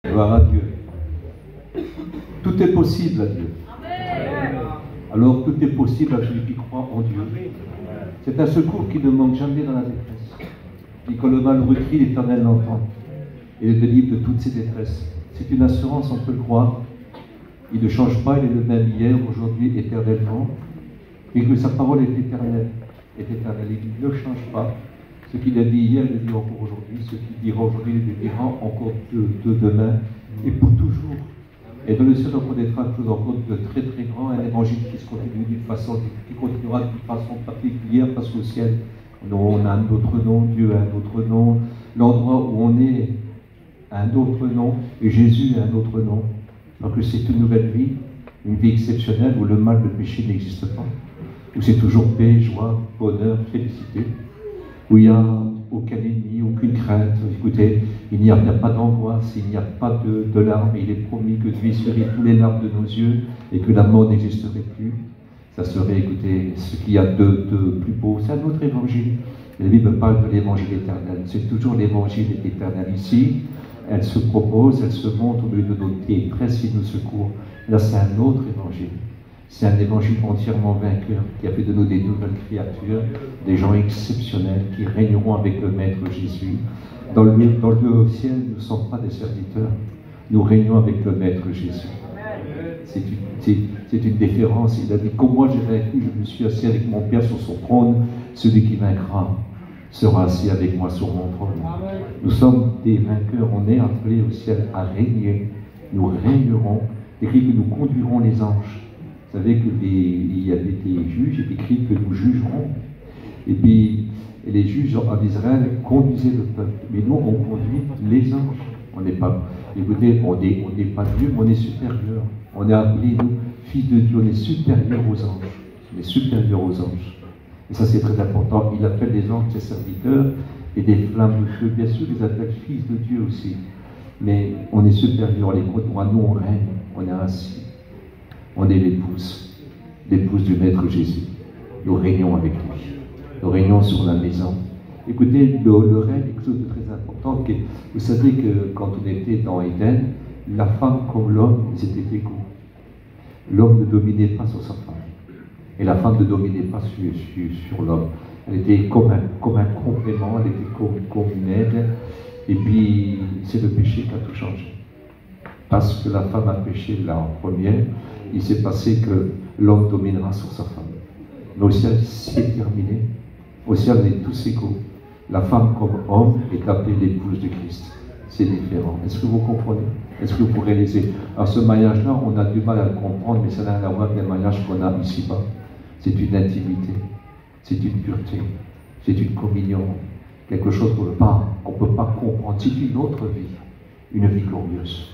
Gloire à Dieu. Tout est possible à Dieu. Alors tout est possible à celui qui croit en Dieu. C'est un secours qui ne manque jamais dans la détresse. Et quand le mal recrie, l'Éternel l'entend. Et il le délivre de toutes ses détresses. C'est une assurance, on peut le croire. Il ne change pas, il est le même hier, aujourd'hui, éternellement. Et que sa parole est éternelle. Il ne change pas. Ce qu'il a dit hier, il le dit encore aujourd'hui. Ce qu'il dira aujourd'hui, il le dira encore de demain. Et pour toujours. Et dans le ciel, on connaîtra quelque chose encore de très très grand, un évangile qui se continue d'une façon, qui continuera d'une façon particulière, parce qu'au ciel, on a un autre nom, Dieu a un autre nom, l'endroit où on est a un autre nom, et Jésus a un autre nom. Donc c'est une nouvelle vie, une vie exceptionnelle où le mal, le péché n'existe pas, où c'est toujours paix, joie, bonheur, félicité, où il n'y a aucun ennemi, aucune crainte. Écoutez, il n'y a pas d'angoisse, il n'y a pas de larmes. Il est promis que Dieu essuierait tous les larmes de nos yeux et que la mort n'existerait plus. Ça serait, écoutez, ce qu'il y a de plus beau. C'est un autre évangile. La Bible parle de l'évangile éternel. C'est toujours l'évangile éternel ici. Elle se propose, elle se montre au milieu de nos détresses, il nous secourt. Là, c'est un autre évangile. C'est un évangile entièrement vainqueur qui a fait de nous des nouvelles créatures, des gens exceptionnels qui régneront avec le Maître Jésus. Dans le ciel, nous ne sommes pas des serviteurs, nous régnons avec le Maître Jésus. C'est une différence. Il a dit, comme moi j'ai vaincu, je me suis assis avec mon Père sur son trône, celui qui vaincra sera assis avec moi sur mon trône. Nous sommes des vainqueurs, on est appelés au ciel à régner. Nous régnerons, écrit que nous conduirons les anges. Vous savez qu'il y avait des juges, il est écrit que nous jugerons. Et puis, les juges en Israël conduisaient le peuple. Mais nous, on conduit les anges. On n'est pas, écoutez, on n'est pas Dieu, mais on est supérieur. On est appelé, nous, fils de Dieu, on est supérieur aux anges. On est supérieur aux anges. Et ça, c'est très important. Il appelle les anges ses serviteurs et des flammes de feu. Bien sûr, ils appellent fils de Dieu aussi. Mais on est supérieur, les côtoie, nous, on règne, on est assis. On est l'épouse du Maître Jésus. Nous régnons avec lui. Nous régnons sur la maison. Écoutez, le règne est quelque chose de très important. Vous savez que quand on était dans Éden, la femme comme l'homme, ils étaient égaux. L'homme ne dominait pas sur sa femme. Et la femme ne dominait pas sur l'homme. Elle était comme un complément, elle était comme une aide. Et puis, c'est le péché qui a tout changé. Parce que la femme a péché là en première, il s'est passé que l'homme dominera sur sa femme. Mais au ciel, c'est terminé. Au ciel, on est tous égaux. La femme comme homme est appelée l'épouse de Christ. C'est différent. Est-ce que vous comprenez? Est-ce que vous réalisez? Alors ce mariage-là, on a du mal à le comprendre, mais ça n'a rien à voir avec le mariage qu'on a ici-bas. C'est une intimité, c'est une pureté, c'est une communion, quelque chose qu'on ne peut pas comprendre. C'est une autre vie, une vie glorieuse,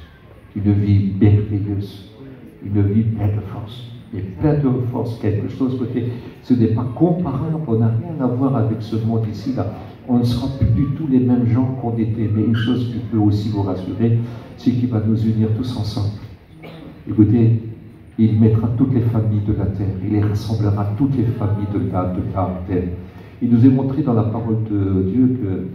une vie merveilleuse, une vie pleine de force. Et plein de force, quelque chose que ce n'est pas comparable, on n'a rien à voir avec ce monde ici, là. On ne sera plus du tout les mêmes gens qu'on était. Mais une chose qui peut aussi vous rassurer, c'est qu'il va nous unir tous ensemble. Écoutez, il mettra toutes les familles de la terre, il les rassemblera toutes les familles de la terre. Il nous est montré dans la parole de Dieu que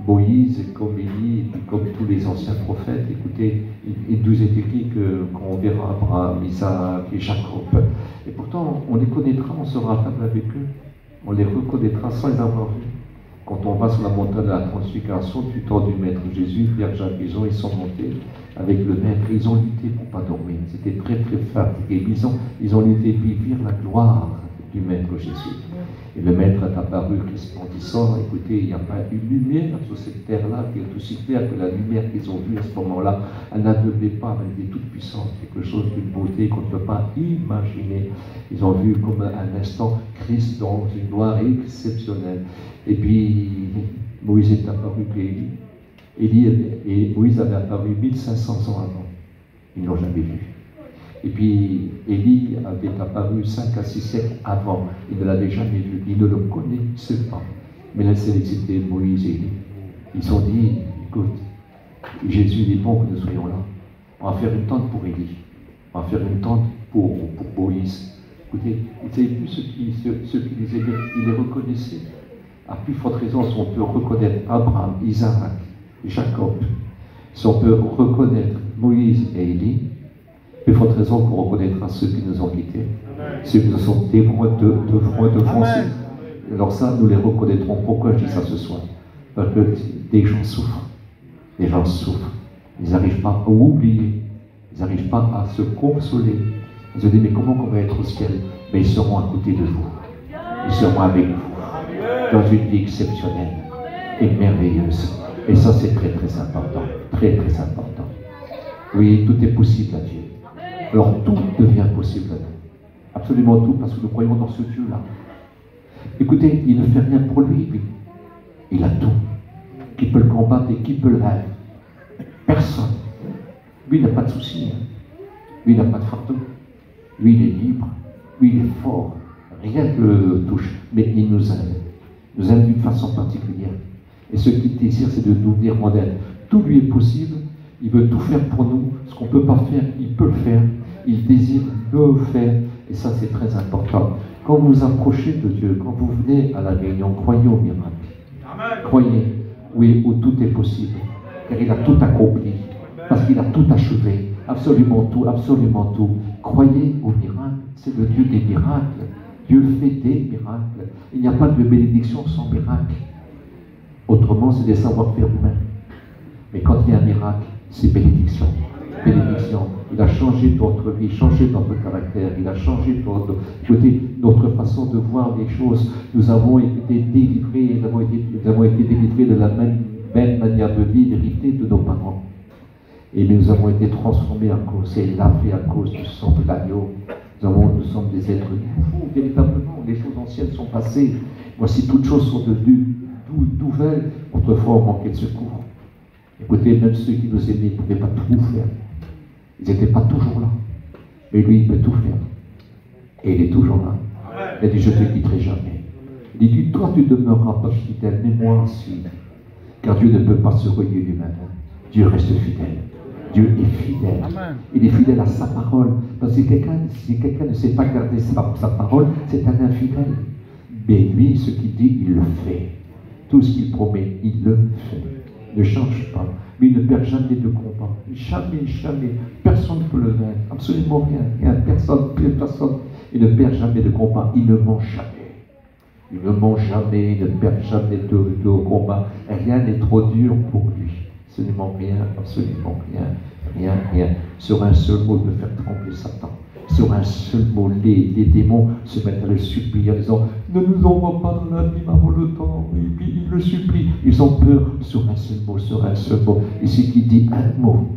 Moïse, comme Élie, et comme tous les anciens prophètes, écoutez, il nous est écrit qu'on verra Abraham, Isaac et Jacob. Et pourtant, on les connaîtra, on sera à table avec eux. On les reconnaîtra sans les avoir vus. Quand on va sur la montagne de la transfiguration, du temps du Maître Jésus, Pierre, Jacques, ils sont montés avec le Maître. Ils ont lutté pour ne pas dormir. C'était très très fatigué. Ils ont lutté pour vivre la gloire du Maître Jésus. Et le Maître est apparu resplendissant. Écoutez, il n'y a pas une lumière sur cette terre-là qui est aussi claire que la lumière qu'ils ont vue à ce moment-là. Elle n'aveuglait pas, elle était toute puissante, quelque chose d'une beauté qu'on ne peut pas imaginer. Ils ont vu comme un instant Christ dans une gloire exceptionnelle. Et puis, Moïse est apparu qu'Élie. Et Moïse avait apparu 1500 ans avant. Ils ne l'ont jamais vu. Et puis, Élie avait apparu 5 à 6 siècles avant. Il ne l'avait jamais vu. Il ne le connaissait pas. Mais là, c'était Moïse et Élie. Ils ont dit, écoute, Jésus, il est bon que nous soyons là. On va faire une tente pour Élie. On va faire une tente pour Moïse. Écoutez, vous avez vu ceux qui les reconnaissaient. À plus forte raison, si on peut reconnaître Abraham, Isaac, Jacob, Si on peut reconnaître Moïse et Élie, il faut raison qu'on reconnaîtra ceux qui nous ont quittés, ceux qui nous sont devancés. Alors ça, nous les reconnaîtrons. Pourquoi je dis ça ce soir? Parce que des gens souffrent. Les gens souffrent. Ils n'arrivent pas à oublier. Ils n'arrivent pas à se consoler. Ils se disent, mais comment on va être au ciel? Mais ils seront à côté de vous. Ils seront avec vous. Dans une vie exceptionnelle et merveilleuse. Et ça, c'est très, très important. Très, très important. Oui, tout est possible à Dieu. Alors, tout devient possible à nous. Absolument tout, parce que nous croyons dans ce Dieu-là. Écoutez, il ne fait rien pour lui, lui. Il a tout. Qui peut le combattre et qui peut le rêver? Personne. Lui, il n'a pas de soucis. Lui, il n'a pas de fardeau. Lui, il est libre. Lui, il est fort. Rien ne le touche. Mais il nous aime. Il nous aime d'une façon particulière. Et ce qu'il désire, c'est de nous venir en aide. Tout lui est possible. Il veut tout faire pour nous. Ce qu'on ne peut pas faire, il peut le faire. Il désire le faire. Et ça, c'est très important. Quand vous vous approchez de Dieu, quand vous venez à la réunion, croyez au miracle. Amen. Croyez, oui, où tout est possible. Car il a tout accompli. Parce qu'il a tout achevé. Absolument tout, absolument tout. Croyez au miracle. C'est le Dieu des miracles. Dieu fait des miracles. Il n'y a pas de bénédiction sans miracle. Autrement, c'est des savoir-faire humains. Mais quand il y a un miracle, c'est bénédiction. Bénédiction. Il a changé notre vie, changé notre caractère, il a changé notre façon de voir les choses. Nous avons été délivrés, nous avons été délivrés de la même manière de vie héritée de nos parents. Et nous avons été transformés à cause, et lavés à cause du sang de l'agneau. Nous sommes des êtres nouveaux, véritablement. Les choses anciennes sont passées. Voici, toutes choses sont devenues nouvelles. Autrefois, on manquait de secours. Écoutez, même ceux qui nous aimaient ne pouvaient pas tout faire. Ils n'étaient pas toujours là. Mais lui, il peut tout faire. Et il est toujours là. Il a dit, je ne te quitterai jamais. Il dit, toi, tu demeureras pas fidèle, mais moi aussi. Car Dieu ne peut pas se relier lui-même. Dieu reste fidèle. Dieu est fidèle. Amen. Il est fidèle à sa parole. Parce que si quelqu'un ne sait pas garder sa parole, c'est un infidèle. Mais lui, ce qu'il dit, il le fait. Tout ce qu'il promet, il le fait. Il ne change pas. Mais il ne perd jamais de combat. Jamais, jamais. Personne ne peut le vaincre. Absolument rien. Personne. Il ne perd jamais de combat. Il ne ment jamais. Il ne ment jamais. Il ne perd jamais de combat. Rien n'est trop dur pour lui. Absolument rien. Absolument rien. Rien. Sur un seul mot, il peut faire trembler Satan. Sur un seul mot, les démons se mettent à le supplier en disant, ne nous envoie pas dans l'abîme avant le temps. Et puis ils le supplient. Ils ont peur sur un seul mot, sur un seul mot. Et c'est qu'il dit un mot,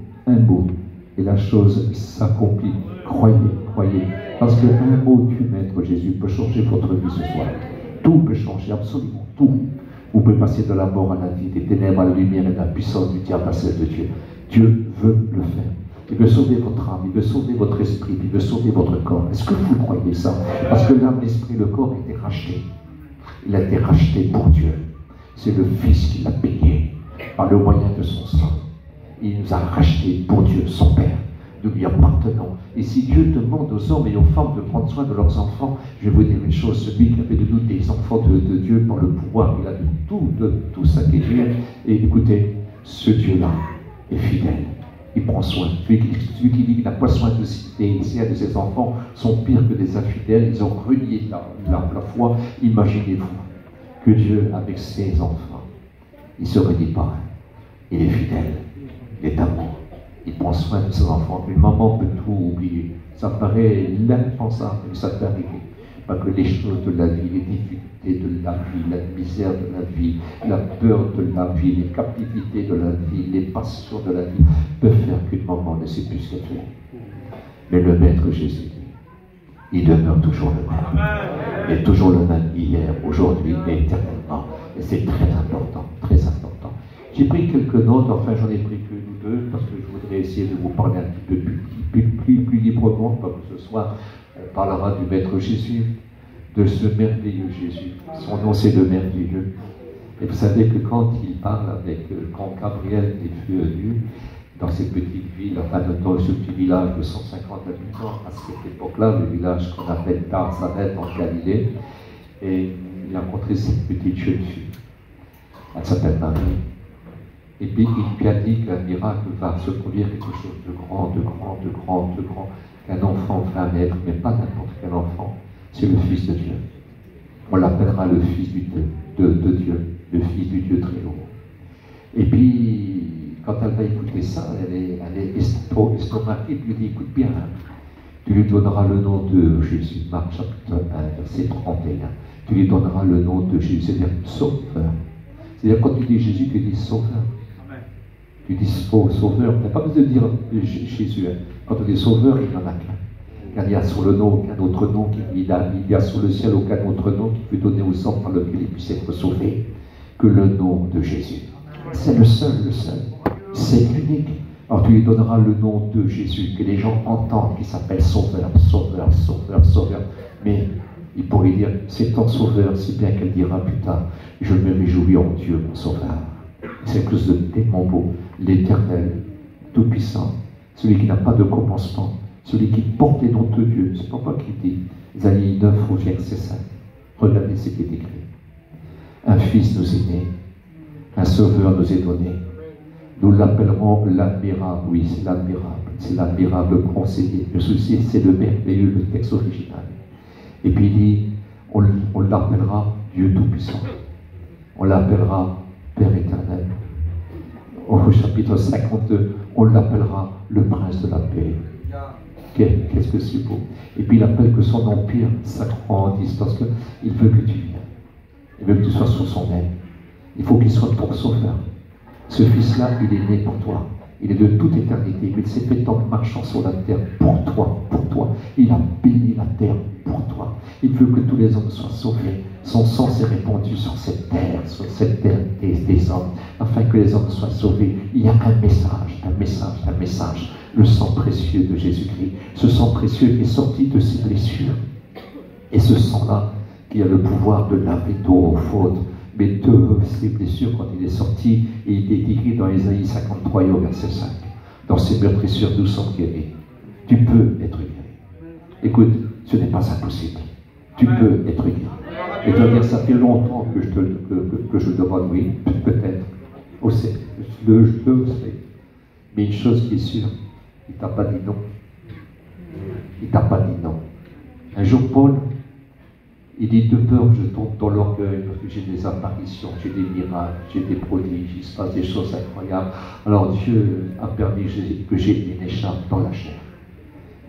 et la chose s'accomplit. Croyez, croyez. Parce qu'un mot du Maître Jésus peut changer votre vie ce soir. Tout peut changer, absolument tout. Vous pouvez passer de la mort à la vie, des ténèbres à la lumière et de la puissance du diable à celle de Dieu. Dieu veut le faire. Il veut sauver votre âme, il veut sauver votre esprit, il veut sauver votre corps. Est-ce que vous croyez ça? Parce que l'âme, l'esprit, le corps a été racheté. Il a été racheté pour Dieu. C'est le Fils qui l'a payé par le moyen de son sang. Il nous a rachetés pour Dieu, son Père. Nous lui appartenons. Et si Dieu demande aux hommes et aux femmes de prendre soin de leurs enfants, je vais vous dire une chose, celui qui a fait de nous des enfants de Dieu par le pouvoir, il a de tout s'acquérir. Et écoutez, ce Dieu-là est fidèle. Il prend soin. Celui qui dit qu'il n'a pas soin de ses enfants sont pires que des infidèles. Ils ont renié la foi. Imaginez-vous que Dieu, avec ses enfants, il ne se renie pas. Il est fidèle. Il est amour. Il prend soin de ses enfants. Une maman peut tout oublier. Ça paraît impensable, mais ça peut arriver. Parce que les choses de la vie, les difficultés de la vie, la misère de la vie, la peur de la vie, les captivités de la vie, les passions de la vie, peuvent faire qu'une maman ne sait plus ce qu'elle fait. Mais le Maître Jésus, il demeure toujours le même. Il est toujours le même hier, aujourd'hui et éternellement. Et c'est très important, très important. J'ai pris quelques notes, enfin j'en ai pris que nous deux, parce que je voudrais essayer de vous parler un petit peu plus librement, comme ce soir. On parlera du Maître Jésus, de ce merveilleux Jésus. Son nom, c'est le merveilleux. Et vous savez que quand il parle quand Gabriel est venu dans ces petites villes, enfin dans ce petit village de 150 habitants, à cette époque-là, le village qu'on appelle Nazareth en Galilée, et il a rencontré cette petite jeune fille. Elle s'appelle Marie. Et puis il lui a dit qu'un miracle va se produire, quelque chose de grand, qu'un enfant va naître, mais pas n'importe quel enfant, c'est le Fils de Dieu. On l'appellera le Fils de Dieu, le Fils du Dieu très haut. Et puis, quand elle va écouter ça, elle est estomaquée, puis lui dit, écoute bien, tu lui donneras le nom de Jésus, Marc chapitre 1, verset 31. Tu lui donneras le nom de Jésus, c'est-à-dire sauveur. C'est-à-dire quand tu dis Jésus, tu dis sauveur. Tu dis sauveur, tu n'as pas besoin de dire Jésus. Quand tu dis sauveur, il n'y en a qu'un. Car il y a sur le nom aucun autre nom, il y a sur le ciel aucun autre nom qui peut donner aux hommes par lequel ils puissent être sauvés que le nom de Jésus. C'est le seul. C'est unique. Alors tu lui donneras le nom de Jésus, que les gens entendent, qui s'appelle Sauveur. Mais il pourrait dire, c'est ton Sauveur, si bien qu'elle dira plus tard, je me réjouis en Dieu, mon Sauveur. C'est quelque chose de tellement beau, l'Éternel, Tout-Puissant, celui qui n'a pas de commencement, celui qui porte les noms de Dieu. C'est pourquoi qu'il dit, Isaïe 9 au verset 5. Regardez ce qui est écrit. Un fils nous est né, un Sauveur nous est donné. Nous l'appellerons l'admirable, oui, c'est l'admirable conseiller. Le souci, c'est le merveilleux, le texte original. Et puis il dit, on l'appellera Dieu Tout-Puissant. On l'appellera Père éternel. Au chapitre 52, on l'appellera le Prince de la paix. Qu'est-ce que c'est beau. Et puis il appelle que son empire s'agrandisse parce qu'il veut que tu viennes. Il veut que tu sois sous son aile. Il faut qu'il soit ton sauveur. Ce fils-là, il est né pour toi. Il est de toute éternité. Il s'est fait tant marchant sur la terre pour toi. Il a béni la terre pour toi. Il veut que tous les hommes soient sauvés. Son sang s'est répandu sur cette terre des hommes, afin que les hommes soient sauvés. Il y a un message. Le sang précieux de Jésus-Christ. Ce sang précieux est sorti de ses blessures. Et ce sang-là, qui a le pouvoir de laver aux fautes. Mais de ses blessures, quand il est sorti, et il est écrit dans Isaïe 53 au verset 5. Dans ces meurtrissures, nous sommes guéris. Tu peux être guéri. Écoute, ce n'est pas impossible. Tu peux être guéri. Et tu vas dire, ça fait longtemps que je demande, oui, peut-être. Je le sais. Mais une chose qui est sûre, il ne t'a pas dit non. Il ne t'a pas dit non. Un jour, Paul, il dit, de peur que je tombe dans l'orgueil, parce que j'ai des apparitions, j'ai des miracles, j'ai des prodiges, il se passe des choses incroyables. Alors Dieu a permis que j'ai une écharpe dans la chair,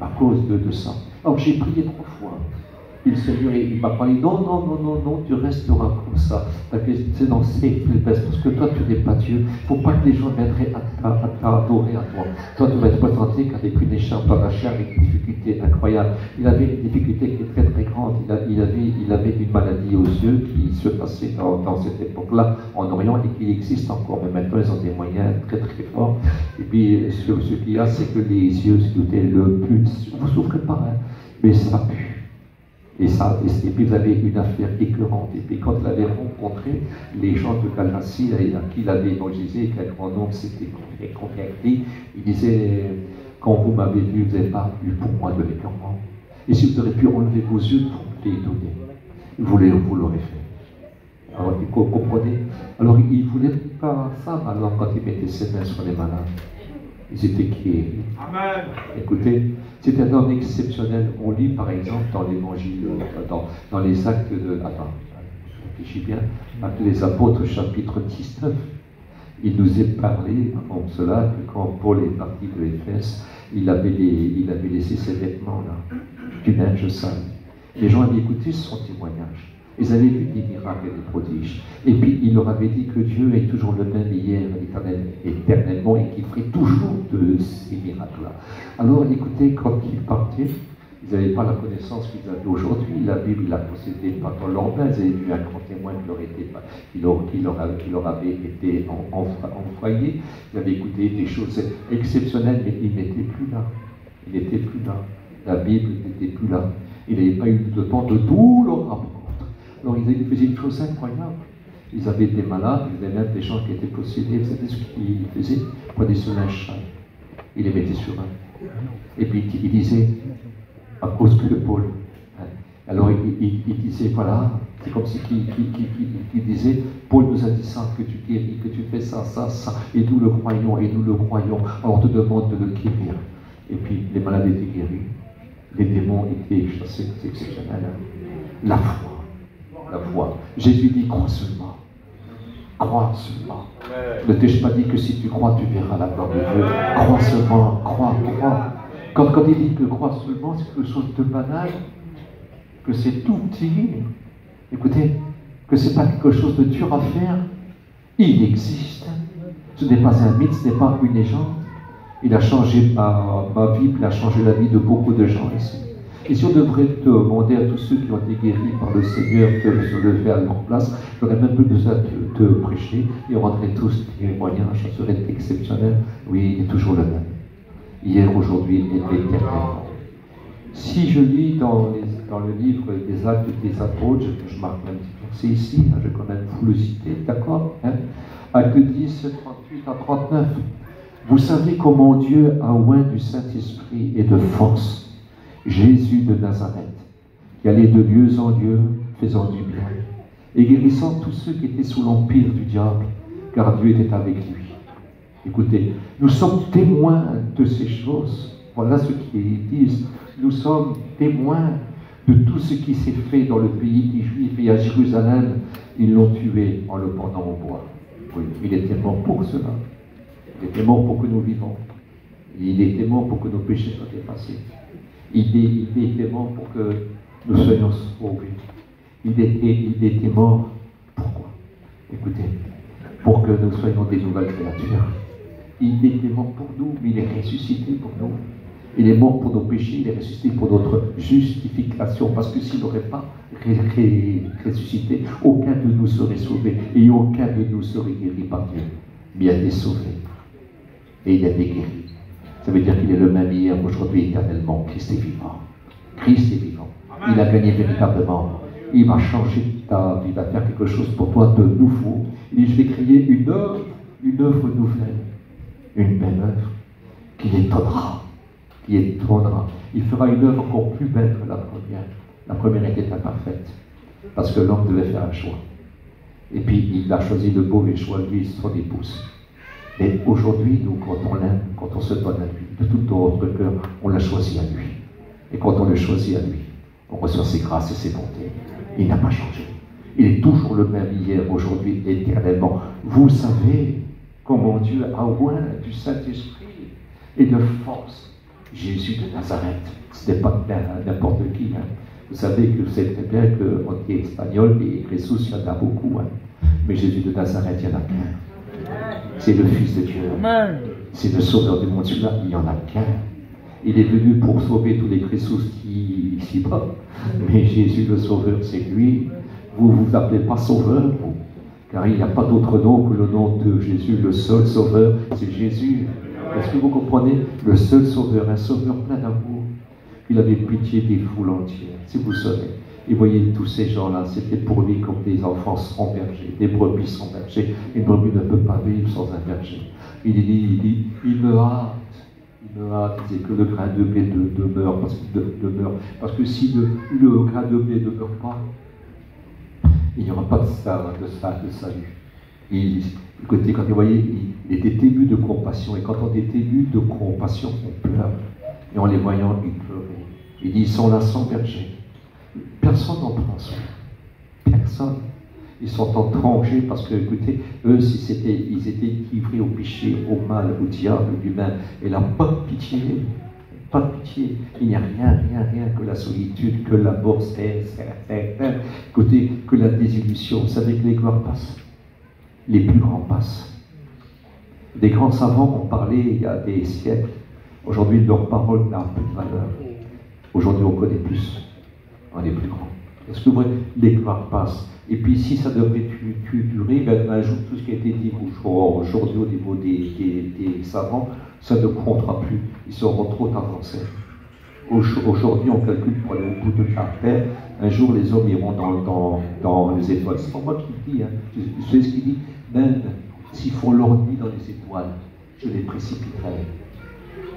à cause de ça. Alors j'ai prié 3 fois. Et le Seigneur, il m'a parlé, non, tu resteras comme ça. C'est dans ces faiblesses, parce que toi, tu n'es pas Dieu. Il ne faut pas que les gens viendraient à t'adorer à toi. Toi, tu vas être présenté qu'avec une écharpe dans la chair, avec une difficulté incroyable. Il avait une difficulté qui est très grande. Il avait une maladie aux yeux qui se passait dans cette époque-là, en Orient, et qui existe encore. Mais maintenant, ils ont des moyens très forts. Et puis, ce qu'il y a, c'est que les yeux, c'était le plus. Vous ne souffrez pas, hein, mais ça pue. Et puis vous avez une affaire écœurante. Et puis quand il avait rencontré les gens de Galatie, à qui il avait évangélisé, qu'un grand nombre s'était converti, il disait, quand vous m'avez vu, vous n'avez pas eu pour moi de l'écœurement. Et si vous auriez pu enlever vos yeux, vous me les donner. Vous l'aurez fait. Alors vous comprenez? Alors il ne voulait pas ça, alors quand il mettait ses mains sur les malades. Ils étaient guéris. Amen. Écoutez, c'est un homme exceptionnel. On lit par exemple dans l'évangile, dans les actes de. Attends, je réfléchis bien. Actes des apôtres, chapitre 19. Il nous est parlé, comme cela, que quand Paul est parti de l'Éphèse, il avait laissé ses vêtements là, du linge sale. Les gens avaient écouté son témoignage. Ils avaient vu des miracles et des prodiges. Et puis, il leur avait dit que Dieu est toujours le même hier, éternellement, et qu'il ferait toujours de ces miracles-là. Alors, écoutez, quand ils partaient, ils n'avaient pas la connaissance qu'ils avaient aujourd'hui. La Bible l'a possédée par leur main. Ils avaient vu un grand témoin qui leur avait été envoyé. Ils avaient écouté des choses exceptionnelles, mais il n'était plus là. Il n'était plus là. La Bible n'était plus là. Il n'avait pas eu le temps de tout leur apprendre. Alors ils faisaient une chose incroyable. Ils avaient des malades, ils avaient même des gens qui étaient possédés. Vous savez ce qu'ils faisaient? Ils prenaient ce linge sale, ils les mettaient sur eux. Et puis il disait, à cause que de Paul. Alors il disait, voilà, C'est comme si qui disait, Paul nous a dit ça, que tu guéris, que tu fais ça, ça, ça, et nous le croyons, alors on te demande de le guérir. Et puis les malades étaient guéris, les démons étaient chassés, c'est exceptionnel. La foi. Jésus dit, crois seulement. Crois seulement. Ne t'ai-je pas dit que si tu crois, tu verras la gloire de Dieu. Crois seulement, crois. Quand il dit que crois seulement, c'est quelque chose de banal, que c'est tout petit. Écoutez, que ce n'est pas quelque chose de dur à faire. Il existe. Ce n'est pas un mythe, ce n'est pas une légende. Il a changé ma vie, il a changé la vie de beaucoup de gens ici. Et si on devrait demander à tous ceux qui ont été guéris par le Seigneur de se lever à leur place, j'aurais même plus besoin de prêcher, et on rendrait tous témoignages, ça serait exceptionnel. Oui, il est toujours le même. Hier, aujourd'hui et éternellement. Si je lis dans le livre des Actes des Apôtres, je marque un petit verset ici, je connais vous le citer, d'accord, Actes 10, 38 à 39. Vous savez comment Dieu a oint du Saint-Esprit et de force Jésus de Nazareth, qui allait de lieu en lieu, faisant du bien, et guérissant tous ceux qui étaient sous l'empire du diable, car Dieu était avec lui. Écoutez, nous sommes témoins de ces choses. Voilà ce qu'ils disent. Nous sommes témoins de tout ce qui s'est fait dans le pays des Juifs. Et à Jérusalem, ils l'ont tué en le pendant au bois. Oui, il était mort pour cela. Il était mort pour que nous vivons. Il était mort pour que nos péchés soient effacés. Il était mort pour que nous soyons sauvés. Il était mort. Pourquoi? Écoutez, pour que nous soyons des nouvelles créatures. Il était mort pour nous, mais il est ressuscité pour nous. Il est mort pour nos péchés, il est ressuscité pour notre justification. Parce que s'il n'aurait pas ressuscité, aucun de nous serait sauvé et aucun de nous serait guéri par Dieu. Mais il a été sauvé et il a été guéri. Ça veut dire qu'il est le même hier, aujourd'hui, éternellement. Christ est vivant. Christ est vivant. Il a gagné véritablement. Il va changer ta vie, il va faire quelque chose pour toi de nouveau. Il dit, je vais créer une œuvre nouvelle, une belle œuvre qui étonnera. Il fera une œuvre encore plus belle que la première. La première était imparfaite, parce que l'homme devait faire un choix. Et puis, il a choisi le mauvais choix, lui, son épouse. Et aujourd'hui, nous, quand on l'aime, quand on se donne à lui, de tout notre cœur, on l'a choisi à lui. Et quand on le choisit à lui, on reçoit ses grâces et ses bontés. Il n'a pas changé. Il est toujours le même hier, aujourd'hui, éternellement. Vous savez comment Dieu a oint du Saint-Esprit et de force Jésus de Nazareth. Ce n'est pas n'importe qui. Vous savez que c'est très bien qu'on dit espagnol et Jésus, il y en a beaucoup. Mais Jésus de Nazareth, il n'y en a qu'un. C'est le Fils de Dieu. C'est le Sauveur du monde. Celui-là, il n'y en a qu'un. Il est venu pour sauver tous les Christus qui ici-bas. Mais Jésus le Sauveur, c'est lui. Vous ne vous appelez pas Sauveur, vous. Car il n'y a pas d'autre nom que le nom de Jésus. Le seul Sauveur, c'est Jésus. Est-ce que vous comprenez? Le seul Sauveur, un Sauveur plein d'amour. Il avait pitié des foules entières. Si vous savez. Et voyez, tous ces gens-là, c'était pour lui comme des enfants sans berger, des brebis sans berger. Une brebis ne peut pas vivre sans un berger. Il dit, il me hâte, il disait que le grain de blé demeure, parce que si le grain de blé ne demeure pas, il n'y aura pas de salut. Et écoutez, quand vous voyez, il était ému de compassion, et quand on est ému de compassion, on pleure. Et en les voyant, il pleurait. Il dit, ils sont là sans berger. Personne n'en prend soin. Personne. Ils sont en danger parce que, écoutez, eux, ils étaient livrés au péché, au mal, au diable lui-même. Et là, pas de pitié. Pas de pitié. Il n'y a rien que la solitude, que la mort, écoutez, que la désillusion. Vous savez que les gloires passent. Les plus grands passent. Des grands savants ont parlé il y a des siècles. Aujourd'hui, leur parole n'a plus de valeur. Aujourd'hui, on connaît plus. On est plus grand. Est-ce que vous voyez, les gloires passent? Et puis si ça devrait durer, ben, un jour, tout ce qui a été dit aujourd'hui au niveau des savants, ça ne comptera plus. Ils seront trop avancés. Aujourd'hui, on calcule pour aller au bout de la terre. Un jour, les hommes iront dans les étoiles. C'est pas moi qui le dis. Je sais ce qu'il dit. Même s'ils font leur nid dans les étoiles, je les précipiterai.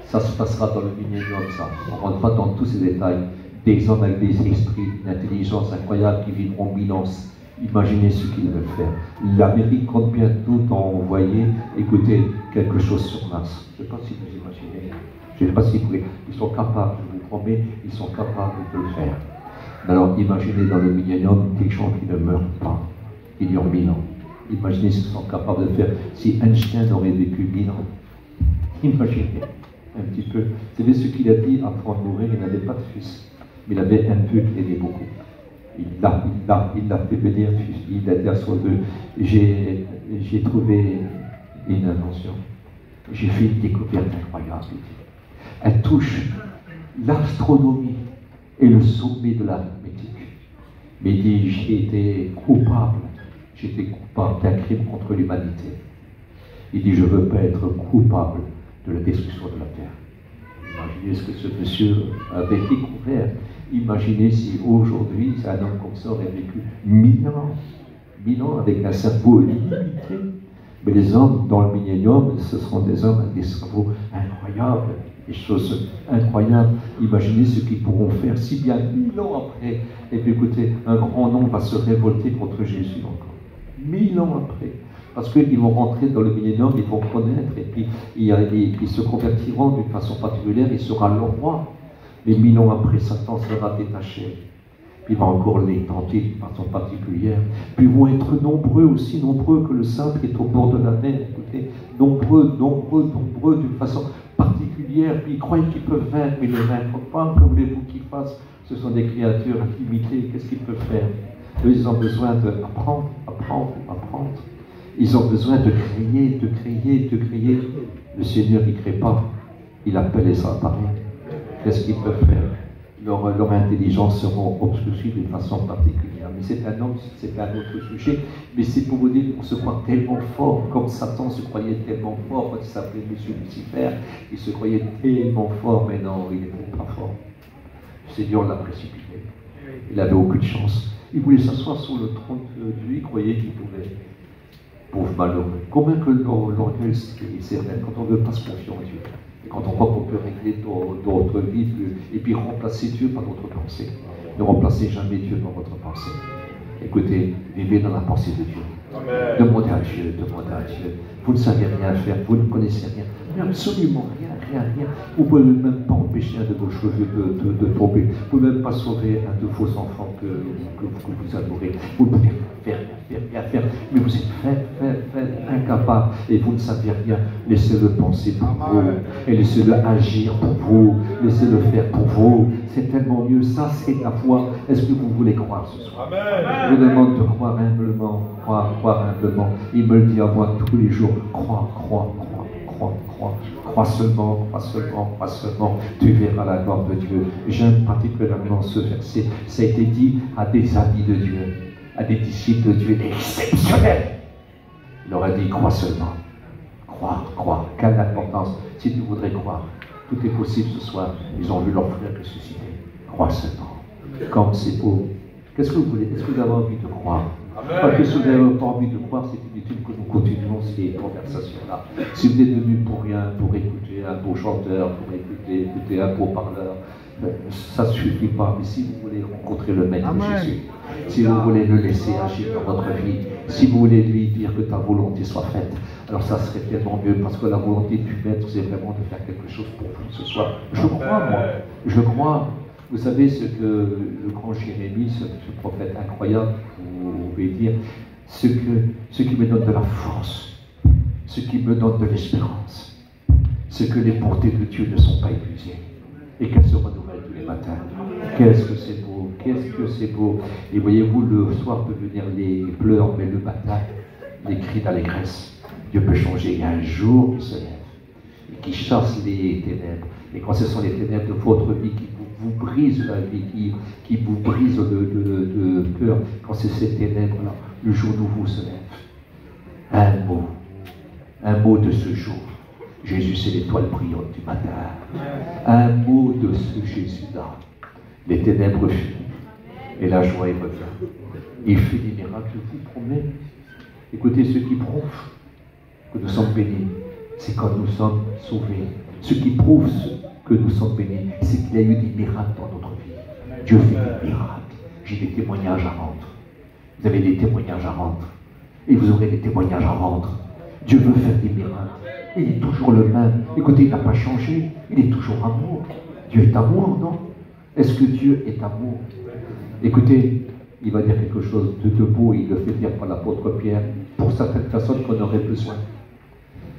Ça se passera dans le millénium, ça. On ne rentre pas dans tous ces détails. des hommes avec des esprits d'intelligence incroyable qui vivront 1000 ans. Imaginez ce qu'ils veulent faire. L'Amérique compte bientôt envoyer, écoutez, quelque chose sur Mars. Je ne sais pas si vous imaginez. Je ne sais pas si vous pouvez. Ils sont capables, je vous promets, ils sont capables de le faire. Alors imaginez dans le millénium des gens qui ne meurent pas. Il y a 1000 ans. Imaginez ce qu'ils sont capables de faire. Si Einstein aurait vécu 1000 ans. Imaginez un petit peu. Vous savez ce qu'il a dit après mourir, il n'avait pas de fils. Mais il avait un peu qui aimait beaucoup. Il l'a fait venir, il a dit à son Dieu, j'ai trouvé une invention. J'ai fait une découverte incroyable. Elle touche l'astronomie et le sommet de l'arithmétique. Mais il dit, j'étais coupable d'un crime contre l'humanité. Il dit, je ne veux pas être coupable de la destruction de la Terre. Imaginez ce que ce monsieur avait découvert. Imaginez si aujourd'hui, un homme comme ça aurait vécu 1000 ans avec un cerveau limité. Mais les hommes dans le millénium, ce seront des hommes avec des cerveaux incroyables, des choses incroyables. Imaginez ce qu'ils pourront faire si bien 1000 ans après. Et puis écoutez, un grand nombre va se révolter contre Jésus encore. 1000 ans après. Parce qu'ils vont rentrer dans le millénium, ils vont connaître, et puis ils se convertiront d'une façon particulière, il sera leur roi. Mais 1000 ans après, Satan sera détaché. Puis il va encore les tenter d'une façon particulière. Puis ils vont être nombreux, aussi nombreux que le sable qui est au bord de la mer. Écoutez, nombreux d'une façon particulière. Puis ils croient qu'ils peuvent vaincre, mais ils ne vaincront pas. Que voulez-vous qu'ils fassent? Ce sont des créatures limitées. Qu'est-ce qu'ils peuvent faire? Eux, ils ont besoin d'apprendre. Ils ont besoin de créer. Le Seigneur, il ne crée pas. Il appelle et ça apparaît. Qu'est-ce qu'ils peuvent faire? Leur intelligence seront obscurcies d'une façon particulière. Mais c'est un autre sujet. Mais c'est pour vous dire qu'on se croit tellement fort, comme Satan se croyait tellement fort quand il s'appelait Monsieur Lucifer. Il se croyait tellement fort, mais non, il n'était pas fort. Le Seigneur l'a précipité. Il n'avait aucune chance. Il voulait s'asseoir sur le trône de Dieu, il croyait qu'il pouvait. Pauvre malheureux. Combien que l'orgueil, c'est vrai, quand on ne veut pas se confier en Dieu. Et quand on croit qu'on peut régler d'autres vies, et puis remplacer Dieu par notre pensée. Ne remplacez jamais Dieu par votre pensée. Écoutez, vivez dans la pensée de Dieu. Amen. Demandez à Dieu. Vous ne savez rien faire, vous ne connaissez rien. Mais absolument rien. Vous ne pouvez même pas empêcher un de vos cheveux de tomber. Vous ne pouvez même pas sauver un de vos enfants que vous adorez. Vous ne pouvez rien faire. Mais vous êtes incapable et vous ne savez rien. Laissez-le penser pour vous et laissez-le agir pour vous. Laissez-le faire pour vous. C'est tellement mieux. Ça, c'est la foi. Est-ce que vous voulez croire ce soir? Amen. Je vous demande de croire humblement. Croire humblement. Il me le dit à moi tous les jours. Crois. Crois seulement. Tu verras la gloire de Dieu. J'aime particulièrement ce verset. Ça a été dit à des amis de Dieu, à des disciples de Dieu exceptionnels. Il leur a dit, crois seulement. Crois. Quelle importance. Si tu voudrais croire, tout est possible ce soir. Ils ont vu leur frère ressusciter. Crois seulement. Comme c'est beau. Qu'est-ce que vous voulez? Est-ce que vous avez envie de croire? Parce que si vous n'avez pas envie de croire, c'est inutile que nous continuons ces conversations-là. Si vous êtes venu pour rien, pour écouter un beau chanteur, pour écouter un beau parleur, ça ne suffit pas. Mais si vous voulez rencontrer le Maître Jésus, si vous voulez le laisser agir dans votre vie, si vous voulez lui dire que ta volonté soit faite, alors ça serait tellement mieux, parce que la volonté du Maître, c'est vraiment de faire quelque chose pour vous ce soir. Je crois. Vous savez ce que le grand Jérémie, ce prophète incroyable, vous pouvez dire, ce qui me donne de la force, ce qui me donne de l'espérance, ce que les portées de Dieu ne sont pas épuisées et qu'elles se renouvellent tous les matins. Qu'est-ce que c'est beau. Et voyez-vous, le soir peut venir les pleurs, mais le matin, les cris d'allégresse. Dieu peut changer. Il y a un jour qui se lève et qui chasse les ténèbres. Et quand ce sont les ténèbres de votre vie qui vous brise la vie, qui vous brise le cœur, quand c'est ces ténèbres-là, le jour nouveau se lève. Un mot de ce jour. Jésus, c'est l'étoile brillante du matin. Un mot de ce Jésus-là. Les ténèbres fuient et la joie est revient. Il fait des miracles, je vous promets. Écoutez, ce qui prouve que nous sommes bénis, c'est quand nous sommes sauvés. Ce qui prouve que nous sommes bénis, c'est qu'il y a eu des miracles dans notre vie. Dieu fait des miracles. J'ai des témoignages à rendre. Vous avez des témoignages à rendre. Et vous aurez des témoignages à rendre. Dieu veut faire des miracles. Il est toujours le même. Écoutez, il n'a pas changé. Il est toujours amour. Dieu est amour, non? Est-ce que Dieu est amour? Écoutez, il va dire quelque chose de beau. Il le fait dire par l'apôtre Pierre pour certaines personnes qu'on aurait besoin.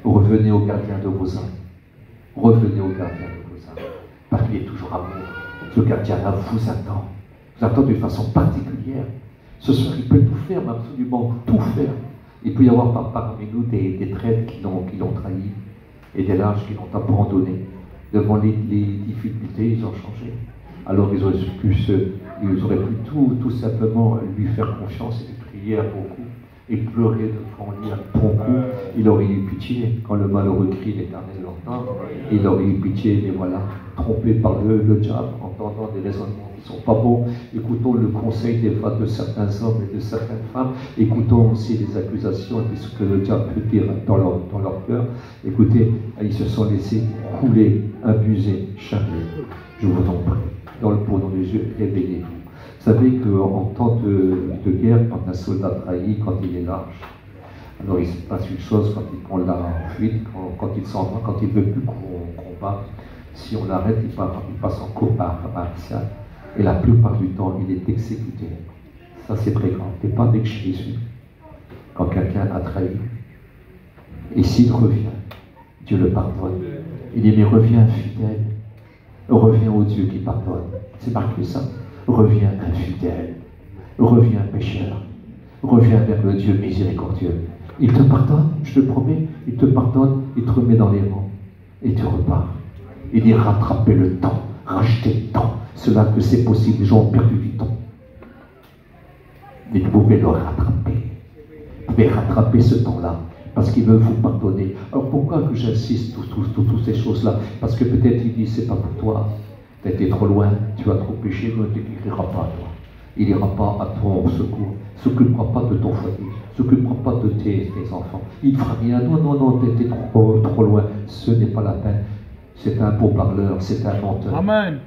Revenez au gardien de vos âmes. Revenez au gardien de vos âmes. Parce qu'il est toujours amour. Ce gardien-là vous attend. Vous attend d'une façon particulière. Ce soir, il peut tout faire, mais absolument tout faire. Il peut y avoir parmi nous des traîtres qui l'ont trahi et des lâches qui l'ont abandonné. Devant les difficultés, ils ont changé. Alors ils auraient pu tout simplement lui faire confiance et prier à beaucoup et pleurer devant lui à bon coup. Il aurait eu pitié quand le malheureux crie l'Éternel l'entend. Il aurait eu pitié, mais voilà, trompé par le diable, entendant des raisonnements qui ne sont pas bons. Écoutons le conseil des fois de certains hommes et de certaines femmes. Écoutons aussi les accusations et ce que le diable peut dire dans leur cœur. Écoutez, ils se sont laissés couler, abuser, charmer. Je vous en prie, dans le nom de Dieu, réveillez-vous. Vous savez qu'en temps de guerre, quand un soldat trahit, quand il est lâche, alors il se passe une chose quand il prend la fuite, quand il s'en va, quand il ne veut plus qu'on combat. Si on l'arrête, il passe en cours martial. Et la plupart du temps, il est exécuté. Ça, c'est très grave. Ce n'est pas avec Jésus. Quand quelqu'un a trahi, et s'il revient, Dieu le pardonne. Il dit, mais reviens fidèle. Reviens au Dieu qui pardonne. C'est marqué ça. Reviens infidèle. Reviens pécheur. Reviens vers le Dieu miséricordieux. Il te pardonne, je te promets. Il te pardonne, il te remet dans les rangs. Et tu repars. Il dit rattraper le temps, racheter le temps. Cela que c'est possible, les gens ont perdu du temps. Mais vous pouvez le rattraper. Vous pouvez rattraper ce temps-là. Parce qu'il veut vous pardonner. Alors pourquoi que j'insiste toutes ces choses-là? Parce que peut-être il dit, c'est pas pour toi. Peut-être t'es trop loin, tu as trop péché, mais il n'ira pas à toi. Il n'ira pas à ton secours. Il ne s'occupera pas de ton foyer. Il ne s'occupera pas de tes enfants. Il ne fera rien. Non, t'es trop loin. Ce n'est pas la peine. C'est un beau parleur, c'est un menteur. Amen.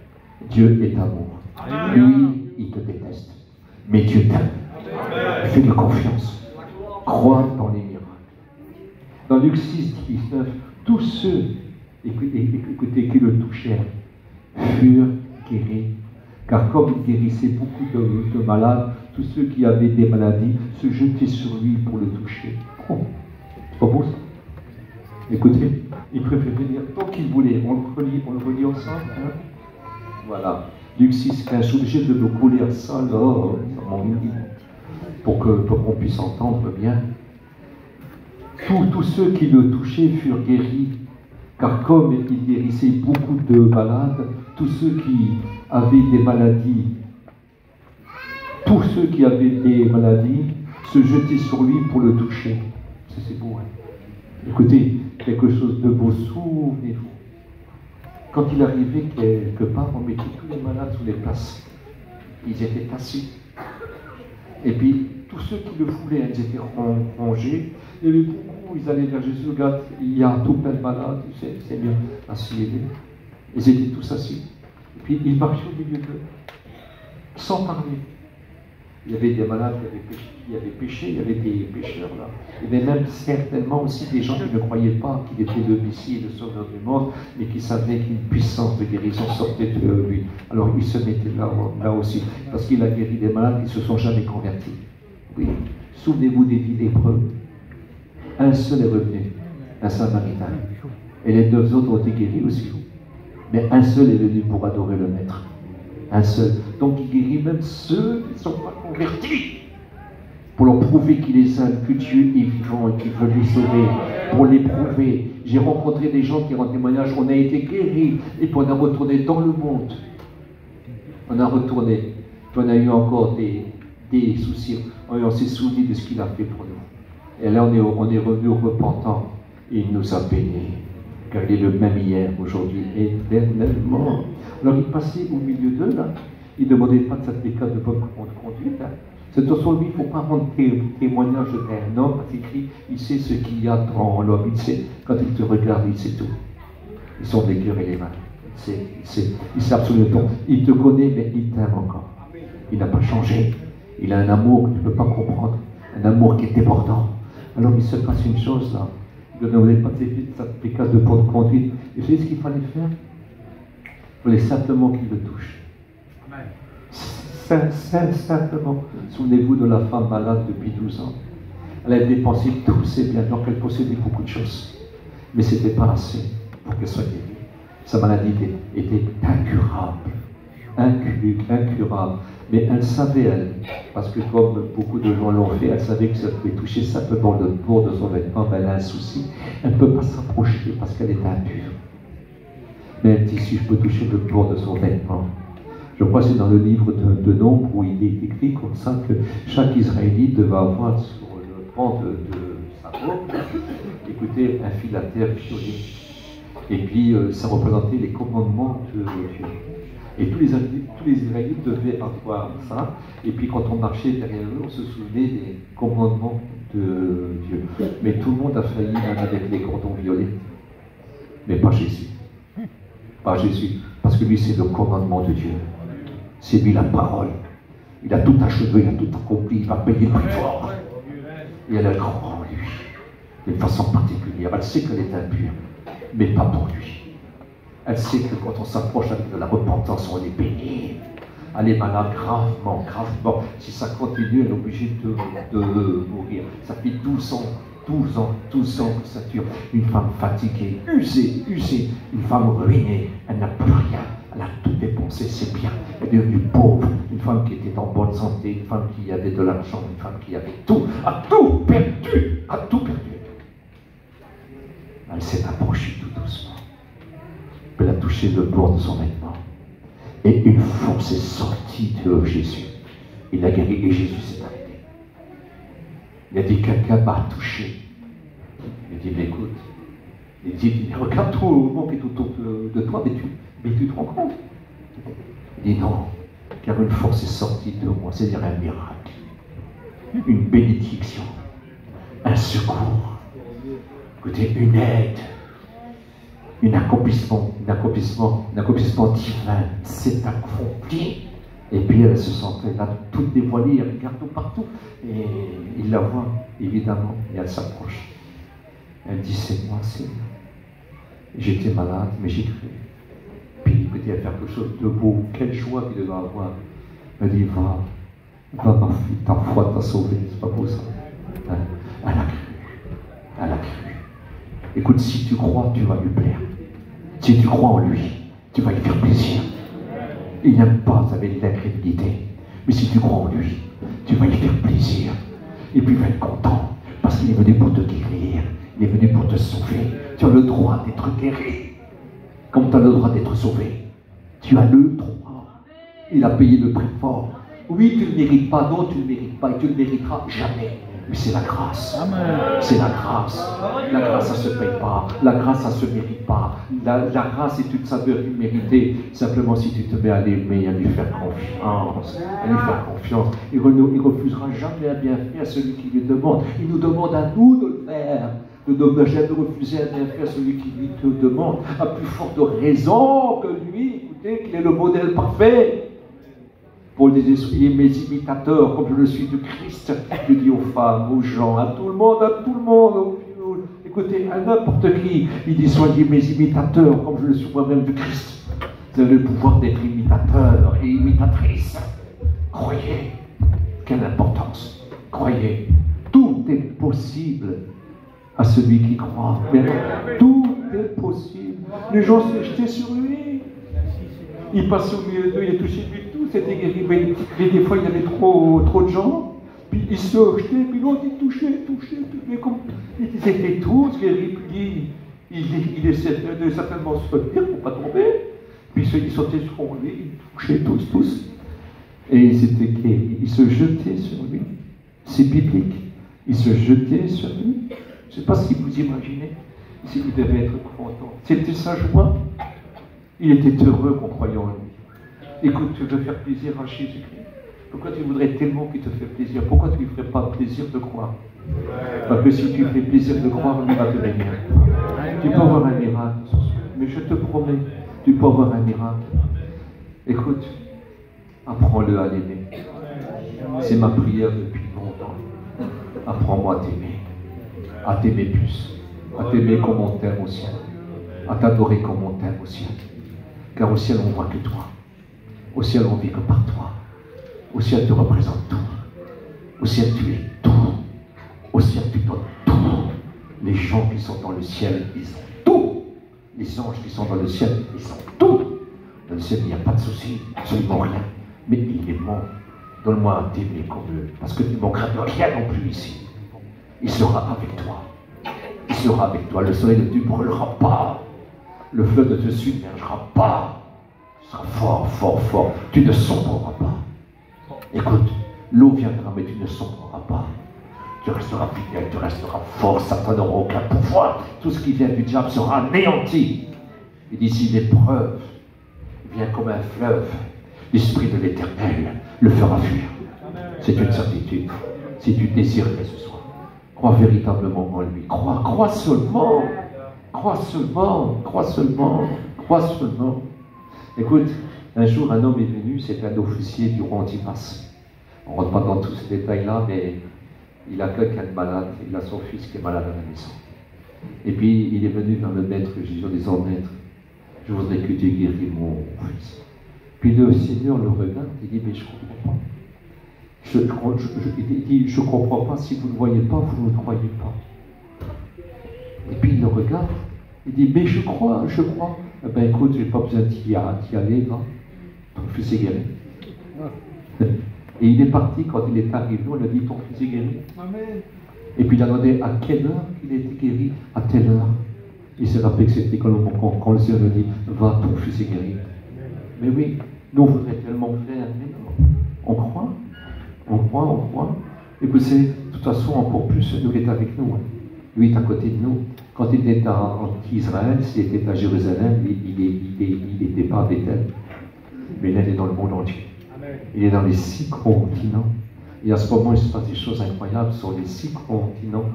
Dieu est amour. Amen. Lui, il te déteste. Mais Dieu t'aime. Fais-lui confiance. Crois dans les miracles. Dans Luc 6, 19, tous ceux, écoutez, qui le touchèrent, furent guéris. Car comme il guérissait beaucoup de malades, tous ceux qui avaient des maladies se jetaient sur lui pour le toucher. Oh, c'est pas beau ça? Écoutez, il préférait dire tant qu'il voulait. On le relit ensemble. Hein? Voilà. Luc 6, 15, je suis obligé de me coller à ça, là, pour qu'on puisse entendre bien. Tous ceux qui le touchaient furent guéris, car comme il guérissait beaucoup de malades, tous ceux qui avaient des maladies, se jetaient sur lui pour le toucher. C'est beau, hein? Écoutez, quelque chose de beau, souvenez-vous. Quand il arrivait quelque part, on mettait tous les malades sous les places. Ils étaient assis. Et puis, tous ceux qui le voulaient, ils étaient rongés. Il y avait beaucoup, ils allaient vers Jésus, regarde, il y a tout plein de malades, c'est bien, asseyez-les. Ils étaient tous assis. Et puis, il marchait au milieu d'eux, sans parler. Il y avait des malades qui avaient péché, il y avait des pécheurs là. Il y avait même certainement aussi des gens qui ne croyaient pas qu'il était le Messie et le Sauveur du monde, mais qui savaient qu'une puissance de guérison sortait de lui. Alors il se mettait là aussi, parce qu'il a guéri des malades qui ne se sont jamais convertis. Oui, souvenez-vous des 10 lépreux. Un seul est revenu, un Samaritain. Et les 2 autres ont été guéris aussi. Mais un seul est venu pour adorer le Maître. Un seul. Donc il guérit même ceux qui ne sont pas convertis. Pour leur prouver qu'il est saint, que Dieu est vivant et qu'il veut les sauver. Pour les prouver. J'ai rencontré des gens qui rendent témoignage, on a été guéris et puis on a retourné dans le monde. On a retourné. Puis on a eu encore des soucis. On s'est souvenu de ce qu'il a fait pour nous. Et là on est revenu repentant. Et il nous a bénis. Car il est le même hier, aujourd'hui, éternellement. Alors il passait au milieu d'eux, là. Il ne demandait pas de certificat de bonne conduite. Hein. C'est sur lui, il ne faut pas rendre témoignage d'un homme, parce qu'il crie, il sait ce qu'il y a dans l'homme, il sait, quand il te regarde, il sait tout. Ils sont les cœurs et les mains. Il sait absolument tout. Il te connaît, mais il t'aime encore. Il n'a pas changé. Il a un amour que tu ne peux pas comprendre. Un amour qui est débordant. Alors il se passe une chose là. Vous n'avez pas des cas de bonne conduite. Et vous savez ce qu'il fallait faire? Il fallait simplement qu'il le touche. Simplement. Souvenez-vous de la femme malade depuis 12 ans. Elle a dépensé tous ses biens, donc elle possédait beaucoup de choses. Mais ce n'était pas assez pour qu'elle soit guérie. Sa maladie était incurable. Incurable. Mais elle savait, elle, parce que comme beaucoup de gens l'ont fait, elle savait que ça pouvait toucher simplement le bord de son vêtement, mais elle a un souci. Elle ne peut pas s'approcher parce qu'elle est impure. Mais elle dit, si je peux toucher le bord de son vêtement. Je crois que c'est dans le livre de Nombres où il est écrit comme ça que chaque Israélite devait avoir sur le pan de sa robe, écoutez, un fil à terre violet. Et puis ça représentait les commandements de Dieu. Et tous les Israélites devaient avoir ça. Et puis quand on marchait derrière eux, on se souvenait des commandements de Dieu. Mais tout le monde a failli même avec les cordons violets. Mais pas Jésus. Pas Jésus. Parce que lui, c'est le commandement de Dieu. C'est lui la parole. Il a tout achevé, il a tout accompli, il va payer le prix fort. Et elle a grand en lui. D'une façon particulière. Elle sait qu'elle est impure, mais pas pour lui. Elle sait que quand on s'approche avec de la repentance, on est béni. Elle est malade gravement. Si ça continue, elle est obligée de mourir. Ça fait 12 ans que ça dure. Une femme fatiguée, usée, une femme ruinée. Elle n'a plus rien. Elle a tout dépensé, c'est bien. Elle est devenue pauvre. Une femme qui était en bonne santé, une femme qui avait de l'argent, une femme qui avait tout, a tout perdu. Elle s'est approchée tout doucement. Elle a touché le bord de son vêtement. Et une force est sortie de Jésus. Il a guéri et Jésus s'est arrêté. Il a dit, quelqu'un m'a touché. Il dit, mais écoute, il dit, regarde tout le monde qui est autour de toi, mais tu te rends compte? Il dit, non, car une force est sortie de moi, c'est-à-dire un miracle, une bénédiction, un secours, écoutez, une aide, un accomplissement divin s'est accompli. Et puis elle se sentait là, toute dévoilée, elle regarde tout partout. Et il la voit, évidemment, et elle s'approche. Elle dit, c'est moi, Seigneur. J'étais malade, mais j'ai cru. Puis il peut faire quelque chose de beau. Quelle joie qu'il devait avoir. Elle dit, va ma fille, ta foi t'a sauvé. C'est pas beau ça. Hein? Elle a cru. Écoute, si tu crois, tu vas lui plaire. Si tu crois en lui, tu vas lui faire plaisir. Il n'aime pas avec l'incrédulité. Mais si tu crois en lui, tu vas lui faire plaisir. Et puis il va être content. Parce qu'il est venu pour te guérir. Il est venu pour te sauver. Tu as le droit d'être guéri. Comme tu as le droit d'être sauvé. Tu as le droit. Il a payé le prix fort. Oui, tu ne le mérites pas. Non, tu ne le mérites pas. Et tu ne le mériteras jamais. Mais c'est la grâce. C'est la grâce. La grâce, ça ne se paye pas. La grâce, ça ne se mérite pas. La grâce est une saveur imméritée. Simplement si tu te mets à l'aimer, à lui faire confiance. Il ne refusera jamais un bienfait à celui qui lui demande. Il nous demande à nous de le faire. Ne doit jamais refuser un bienfait à celui qui lui te demande. À plus forte raison que lui, écoutez, qu'il est le modèle parfait. Paul disait, soyez mes imitateurs, comme je le suis de Christ. Je dis aux femmes, aux gens, à tout le monde, écoutez, à n'importe qui. Il dit, soyez mes imitateurs, comme je le suis moi-même de Christ. Vous avez le pouvoir d'être imitateur et imitatrice. Croyez. Quelle importance. Croyez. Tout est possible à celui qui croit. Mais tout est possible. Les gens se jetaient sur lui. Il passait au milieu d'eux, il a touché lui tout, c'était guéri. Mais des fois, il y avait trop de gens. Puis il se jetait, puis l'autre, il touchait. Mais comme ils étaient tous guéris, puis il essaie de certainement se retenir pour ne pas tomber. Puis il sautait sur lui, il touchait tous. Et ils étaient guéris. Ils se jetaient sur lui. C'est biblique. Ils se jetaient sur lui. Je ne sais pas si vous imaginez, si vous devez être content. C'était sa joie. Il était heureux en croyant en lui. Écoute, tu veux faire plaisir à Jésus-Christ. Pourquoi tu voudrais tellement qu'il te fait plaisir? Pourquoi tu ne lui ferais pas plaisir de croire? Parce que si tu fais plaisir de croire, lui va te bénir. Tu peux avoir un miracle, mais je te promets, Tu peux avoir un miracle. Écoute, apprends-le à l'aimer. C'est ma prière depuis longtemps. Apprends-moi à t'aimer plus, à t'aimer comme on t'aime au ciel, à t'adorer comme on t'aime au ciel. Car au ciel, on ne voit que toi. Au ciel, on vit que par toi. Au ciel, tu représentes tout. Au ciel, tu es tout. Au ciel, tu donnes tout. Les gens qui sont dans le ciel, ils ont tout. Les anges qui sont dans le ciel, ils ont tout. Dans le ciel, il n'y a pas de souci, absolument rien. Mais il est bon. Donne-moi à t'aimer comme eux, parce que tu ne manqueras de rien non plus ici. Il sera avec toi. Il sera avec toi. Le soleil ne te brûlera pas. Le feu ne te submergera pas. Tu seras fort, fort, fort. Tu ne sombreras pas. Écoute, l'eau viendra, mais tu ne sombreras pas. Tu resteras fidèle, tu resteras fort. Satan n'aura aucun pouvoir. Tout ce qui vient du diable sera anéanti. Et d'ici l'épreuve vient comme un fleuve. L'Esprit de l'Éternel le fera fuir. C'est une certitude. Si tu désires ce soir, crois véritablement en lui. Crois seulement. Crois seulement. Crois seulement. Crois seulement. Écoute, un jour, un homme est venu, c'est un officier du roi Antipas. On ne rentre pas dans tous ces détails-là, mais il a quelqu'un de malade. Il a son fils qui est malade à la maison. Et puis, il est venu vers le maître Jésus en disant, maître, je voudrais que tu guérisses mon fils. Puis le Seigneur le regarde, il dit, mais je ne comprends pas. Il dit, je ne comprends pas, si vous ne voyez pas, vous ne croyez pas. Et puis il le regarde, il dit, mais je crois. Eh bien écoute, je n'ai pas besoin d'y aller, non. Ton fils est guéri. Et il est parti, quand il est arrivé, on lui a dit, ton fils est guéri. Amen. Et puis il a demandé à quelle heure il était guéri, à telle heure. Il s'est rappelé que c'était quand le Seigneur lui dit, va, ton fils est guéri. Mais oui, nous on voudrait tellement faire, mais on croit. On croit. Et vous savez, de toute façon, encore plus, lui est avec nous. Lui est à côté de nous. Quand il était en Israël, s'il était à Jérusalem, il n'était pas à Bethel. Mais là, il est dans le monde entier. Il est dans les 6 continents. Et à ce moment, il se passe des choses incroyables. Sur les 6 continents,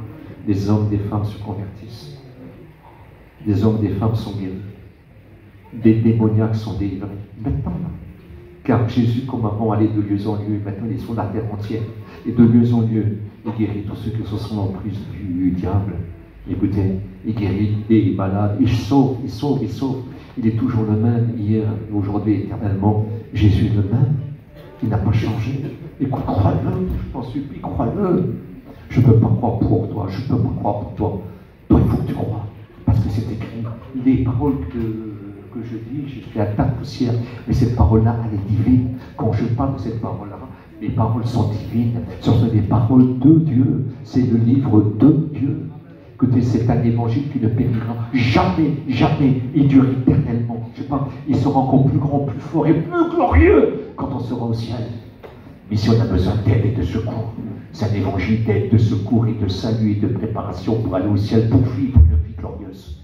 des hommes, des femmes se convertissent. Des hommes, des femmes sont guéris. Des démoniaques sont délivrés. Maintenant, car Jésus, comme avant, allait de lieu en lieu, maintenant il est sur la terre entière. Et de lieu en lieu, il guérit tous ceux qui sont sous l'emprise du diable. Écoutez, il guérit les malades, il sauve. Il est toujours le même, hier, aujourd'hui, éternellement. Jésus est le même. Il n'a pas changé. Écoute, crois-le, je t'en supplie, crois-le. Je ne peux pas croire pour toi, je ne peux pas croire pour toi. Toi, il faut que tu crois. Parce que c'est écrit. Les paroles que je dis, je suis à ta poussière, mais cette parole-là, elle est divine. Quand je parle de cette parole-là, les paroles sont divines. Ce sont des paroles de Dieu. C'est le livre de Dieu. Écoutez, c'est un évangile qui ne périra jamais, jamais. Il dure éternellement. Je sais pas, il sera encore plus grand, plus fort et plus glorieux quand on sera au ciel. Mais si on a besoin d'aide et de secours, c'est un évangile d'aide, de secours et de salut et de préparation pour aller au ciel, pour vivre une vie glorieuse.